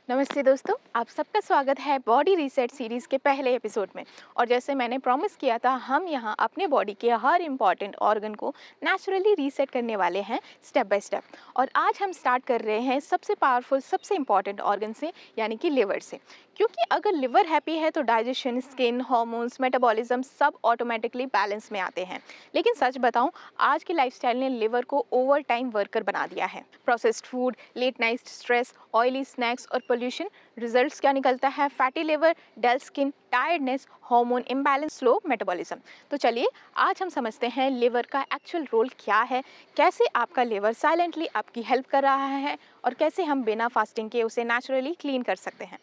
नमस्ते दोस्तों, आप सबका स्वागत है बॉडी रीसेट सीरीज़ के पहले एपिसोड में। और जैसे मैंने प्रॉमिस किया था, हम यहाँ अपने बॉडी के हर इम्पॉर्टेंट ऑर्गन को नेचुरली रीसेट करने वाले हैं स्टेप बाय स्टेप। और आज हम स्टार्ट कर रहे हैं सबसे पावरफुल, सबसे इम्पॉर्टेंट ऑर्गन से, यानी कि लिवर से। क्योंकि अगर लिवर हैप्पी है तो डाइजेशन, स्किन, हॉर्मोन्स, मेटाबॉलिज्म सब ऑटोमेटिकली बैलेंस में आते हैं। लेकिन सच बताऊं, आज की लाइफस्टाइल ने लिवर को ओवर टाइम वर्कर बना दिया है। Processed food, late night stress, oily snacks और पोल्यूशन, रिजल्ट्स क्या निकलता है? Fatty liver, dull skin, tiredness, hormone imbalance, slow metabolism. तो चलिए आज हम समझते हैं लिवर का एक्चुअल रोल क्या है, कैसे आपका लिवर साइलेंटली आपकी हेल्प कर रहा है और कैसे हम बिना फास्टिंग के उसे नेचुरली क्लीन कर सकते हैं।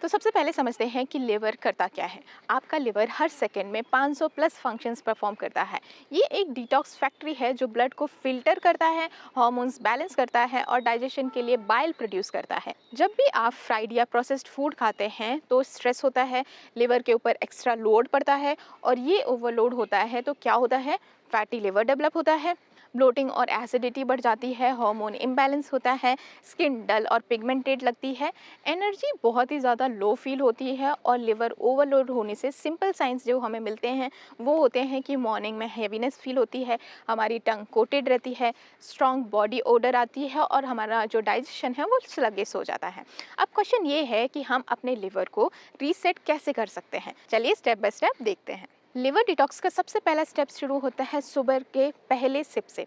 तो सबसे पहले समझते हैं कि लिवर करता क्या है। आपका लिवर हर सेकेंड में 500 प्लस फंक्शंस परफॉर्म करता है। ये एक डिटॉक्स फैक्ट्री है जो ब्लड को फिल्टर करता है, हार्मोन्स बैलेंस करता है और डाइजेशन के लिए बाइल प्रोड्यूस करता है। जब भी आप फ्राइड या प्रोसेस्ड फूड खाते हैं तो स्ट्रेस होता है, लिवर के ऊपर एक्स्ट्रा लोड पड़ता है और ये ओवरलोड होता है तो क्या होता है? फैटी लिवर डेवलप होता है, ब्लोटिंग और एसिडिटी बढ़ जाती है, हार्मोन इम्बैलेंस होता है, स्किन डल और पिगमेंटेड लगती है, एनर्जी बहुत ही ज़्यादा लो फील होती है और लिवर ओवरलोड होने से सिंपल साइंस जो हमें मिलते हैं वो होते हैं कि मॉर्निंग में हैवीनेस फील होती है, हमारी टंग कोटेड रहती है, स्ट्रॉन्ग बॉडी ओडर आती है और हमारा जो डाइजेशन है वो स्लगिश हो जाता है। अब क्वेश्चन ये है कि हम अपने लिवर को रीसेट कैसे कर सकते हैं। चलिए स्टेप बाय स्टेप देखते हैं। लिवर डिटॉक्स का सबसे पहला स्टेप शुरू होता है सुबह के पहले सिप से।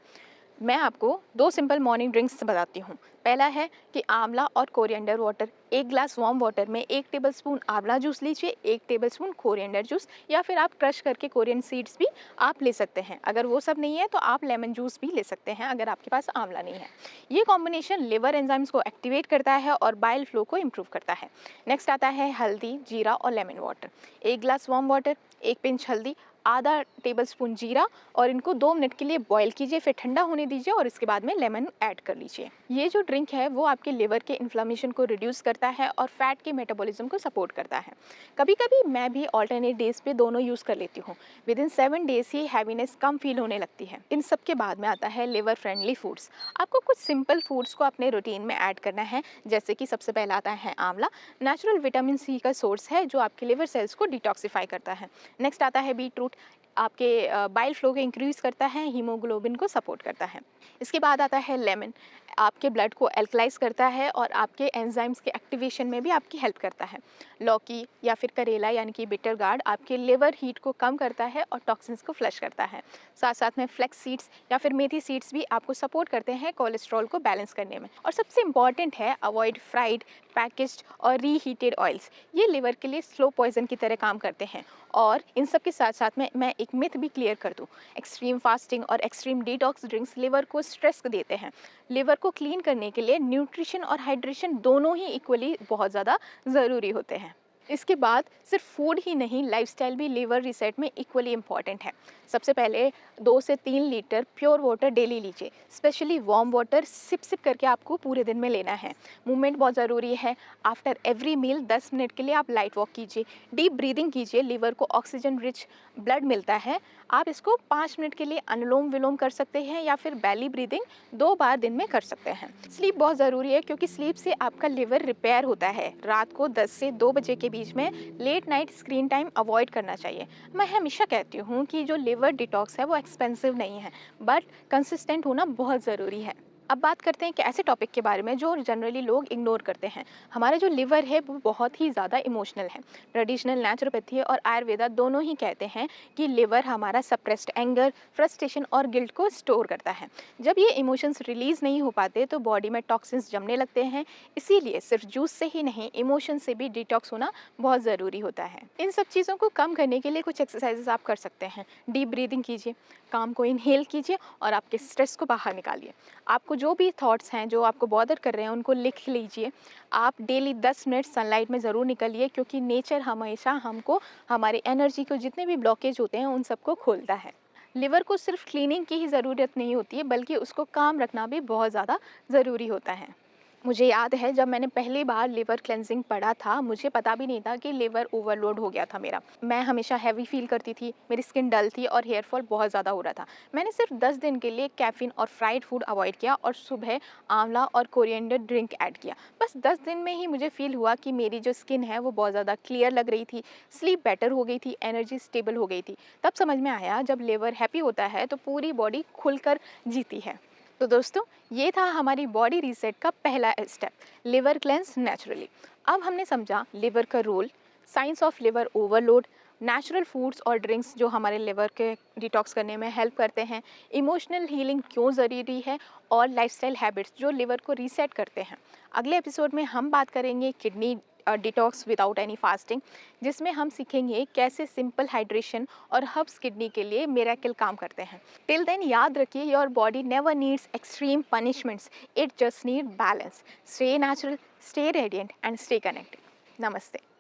मैं आपको दो सिंपल मॉर्निंग ड्रिंक्स बताती हूँ। पहला है कि आंवला और कोरिएंडर वाटर। एक ग्लास वार्म वाटर में 1 टेबलस्पून आंवला जूस लीजिए, 1 टेबलस्पून कोरिएंडर जूस, या फिर आप क्रश करके कोरियन सीड्स भी आप ले सकते हैं। अगर वो सब नहीं है तो आप लेमन जूस भी ले सकते हैं अगर आपके पास आंवला नहीं है। ये कॉम्बिनेशन लिवर एंजाइम्स को एक्टिवेट करता है और बाइल फ्लो को इम्प्रूव करता है। नेक्स्ट आता है हल्दी, जीरा और lemon water. 1 glass warm water, 1 pinch हल्दी, आधा टेबलस्पून जीरा और इनको 2 मिनट के लिए बॉईल कीजिए, फिर ठंडा होने दीजिए और इसके बाद में लेमन ऐड कर लीजिए। ये जो ड्रिंक है वो आपके लिवर के इन्फ्लेमेशन को रिड्यूस करता है और फैट के मेटाबॉलिज्म को सपोर्ट करता है। कभी कभी मैं भी ऑल्टरनेट डेज पे दोनों यूज़ कर लेती हूँ। With in 7 days he heaviness come feel होने लगती है। इन सब के बाद में आता है लिवर फ्रेंडली फूड्स। आपको कुछ सिंपल फूड्स को अपने रूटीन में ऐड करना है, जैसे कि सबसे पहला आता है आंवला। नेचुरल विटामिन सी का सोर्स है जो आपके लिवर सेल्स को डिटॉक्सिफाई करता है। नेक्स्ट आता है बीटरूट। आपके बाइल फ्लो को इंक्रीज करता है, हीमोग्लोबिन को सपोर्ट करता है। इसके बाद आता है लेमन। आपके ब्लड को एल्कलाइज करता है और आपके एंजाइम्स के एक्टिवेशन में भी आपकी हेल्प करता है। लौकी या फिर करेला यानी कि बिटर गार्ड आपके लिवर हीट को कम करता है और टॉक्सिन्स को फ्लश करता है। साथ साथ में फ्लेक्स सीड्स या फिर मेथी सीड्स भी आपको सपोर्ट करते हैं कोलेस्ट्रॉल को बैलेंस करने में। और सबसे इम्पॉर्टेंट है, अवॉइड फ्राइड, पैकेज्ड और रीहीटेड ऑयल्स। ये लिवर के लिए स्लो पॉइजन की तरह काम करते हैं। और इन सब के साथ साथ में मैं एक मिथ भी क्लियर कर दूं, एक्सट्रीम फास्टिंग और एक्सट्रीम डिटॉक्स ड्रिंक्स लिवर को स्ट्रेस देते हैं। लिवर को क्लीन करने के लिए न्यूट्रिशन और हाइड्रेशन दोनों ही इक्वली बहुत ज़्यादा ज़रूरी होते हैं। इसके बाद सिर्फ फूड ही नहीं, लाइफस्टाइल भी लिवर रीसेट में इक्वली इम्पॉर्टेंट है। सबसे पहले 2 से 3 लीटर प्योर वाटर डेली लीजिए। Specially warm water sip sip करके आपको पूरे दिन में लेना है। मूवमेंट बहुत ज़रूरी है। आफ्टर एवरी मील 10 मिनट के लिए आप लाइट वॉक कीजिए, डीप ब्रीदिंग कीजिए। लिवर को ऑक्सीजन रिच ब्लड मिलता है। आप इसको 5 मिनट के लिए अनुलोम विलोम कर सकते हैं या फिर बैली ब्रीदिंग 2 बार दिन में कर सकते हैं। स्लीप बहुत ज़रूरी है क्योंकि स्लीप से आपका लिवर रिपेयर होता है। रात को 10 से 2 बजे के बीच में late night screen time avoid करना चाहिए। मैं हमेशा कहती हूँ कि जो लिवर डिटॉक्स है वो एक्सपेंसिव नहीं है, बट कंसिस्टेंट होना बहुत ज़रूरी है। अब बात करते हैं कि ऐसे टॉपिक के बारे में जो जनरली लोग इग्नोर करते हैं। हमारा जो लिवर है वो बहुत ही ज़्यादा इमोशनल है। ट्रेडिशनल नेचुरोपैथी और आयुर्वेदा दोनों ही कहते हैं कि लिवर हमारा सप्रेस्ड एंगर, फ्रस्ट्रेशन और गिल्ट को स्टोर करता है। जब ये इमोशंस रिलीज़ नहीं हो पाते तो बॉडी में टॉक्सिन्स जमने लगते हैं। इसीलिए सिर्फ जूस से ही नहीं, इमोशन से भी डिटॉक्स होना बहुत ज़रूरी होता है। इन सब चीज़ों को कम करने के लिए कुछ एक्सरसाइजेस आप कर सकते हैं। डीप ब्रीदिंग कीजिए, काम को इनहेल कीजिए और आपके स्ट्रेस को बाहर निकालिए। आपको जो भी थॉट्स हैं जो आपको बॉदर कर रहे हैं उनको लिख लीजिए। आप डेली 10 मिनट सनलाइट में ज़रूर निकलिए क्योंकि नेचर हमेशा हमको हमारी एनर्जी को, जितने भी ब्लॉकेज होते हैं उन सबको खोलता है। लिवर को सिर्फ क्लीनिंग की ही ज़रूरत नहीं होती है, बल्कि उसको काम रखना भी बहुत ज़्यादा ज़रूरी होता है। मुझे याद है जब मैंने पहली बार लिवर क्लेंजिंग पढ़ा था, मुझे पता भी नहीं था कि लिवर ओवरलोड हो गया था मेरा। मैं हमेशा हैवी फील करती थी, मेरी स्किन डल थी और हेयर फॉल बहुत ज़्यादा हो रहा था। मैंने सिर्फ 10 दिन के लिए कैफ़ीन और फ्राइड फूड अवॉइड किया और सुबह आंवला और कोरिएंडर ड्रिंक ऐड किया। बस 10 दिन में ही मुझे फ़ील हुआ कि मेरी जो स्किन है वो बहुत ज़्यादा क्लियर लग रही थी, स्लीप बेटर हो गई थी, एनर्जी स्टेबल हो गई थी। तब समझ में आया जब लिवर हैप्पी होता है तो पूरी बॉडी खुलकर जीती है। तो दोस्तों, ये था हमारी बॉडी रीसेट का पहला स्टेप, लिवर क्लेंस नेचुरली। अब हमने समझा लिवर का role, science of liver overload, natural foods और ड्रिंक्स जो हमारे लिवर के डिटॉक्स करने में हेल्प करते हैं, इमोशनल हीलिंग क्यों ज़रूरी है और लाइफस्टाइल हैबिट्स जो लिवर को रीसेट करते हैं। अगले एपिसोड में हम बात करेंगे kidney detox without any fasting, जिसमें हम सीखेंगे कैसे सिंपल हाइड्रेशन और हर्ब्स किडनी के लिए मिरेकल काम करते हैं। टिल देन याद रखिए, your body never needs extreme punishments, it just need balance. Stay natural, stay radiant and stay connected. नमस्ते।